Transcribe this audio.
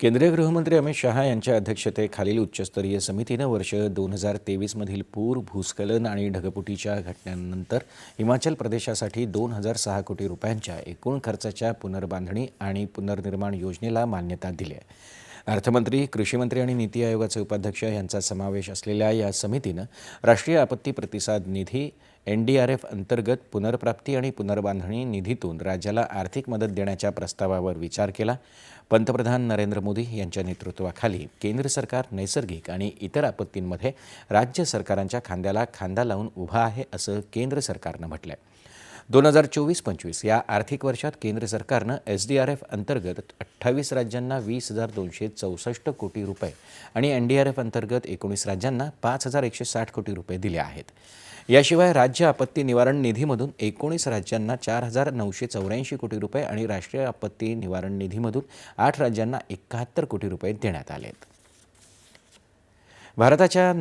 केंद्रीय गृहमंत्री अमित शहा यांच्या अध्यक्षतेखालील उच्चस्तरीय समितीनं वर्ष 2023मधील पूर, भूस्खलन आणि ढगफुटीच्या घटनांनंतर हिमाचल प्रदेशासाठी 2006 कोटी रुपयांच्या एकूण खर्चाच्या पुनर्बांधणी आणि पुनर्निर्माण योजनेला मान्यता दिली आहे. अर्थमंत्री, कृषीमंत्री आणि नीती आयोगाचे उपाध्यक्ष यांचा समावेश असलेल्या या समितीनं राष्ट्रीय आपत्ती प्रतिसाद निधी NDRF अंतर्गत पुनर्प्राप्ती आणि पुनर्बांधणी निधीतून राज्याला आर्थिक मदत देण्याच्या प्रस्तावावर विचार केला. पंतप्रधान नरेंद्र मोदी यांच्या नेतृत्वाखाली केंद्र सरकार नैसर्गिक आणि इतर आपत्तींमध्ये राज्य सरकारांच्या खांद्याला खांदा लावून उभा आहे, असं केंद्र सरकारनं म्हटलंय. 2024-25 या आर्थिक वर्षात केंद्र सरकारनं SDRF अंतर्गत 28 राज्यांना 20,264 कोटी रुपये आणि NDRF अंतर्गत 19 राज्यांना 5,160 कोटी रुपये दिले आहेत. याशिवाय राज्य आपत्ती निवारण निधीमधून 19 राज्यांना 4,984 कोटी रुपये आणि राष्ट्रीय आपत्ती निवारण निधीमधून 8 राज्यांना 71 कोटी रुपये देण्यात आले आहेत. भारताच्या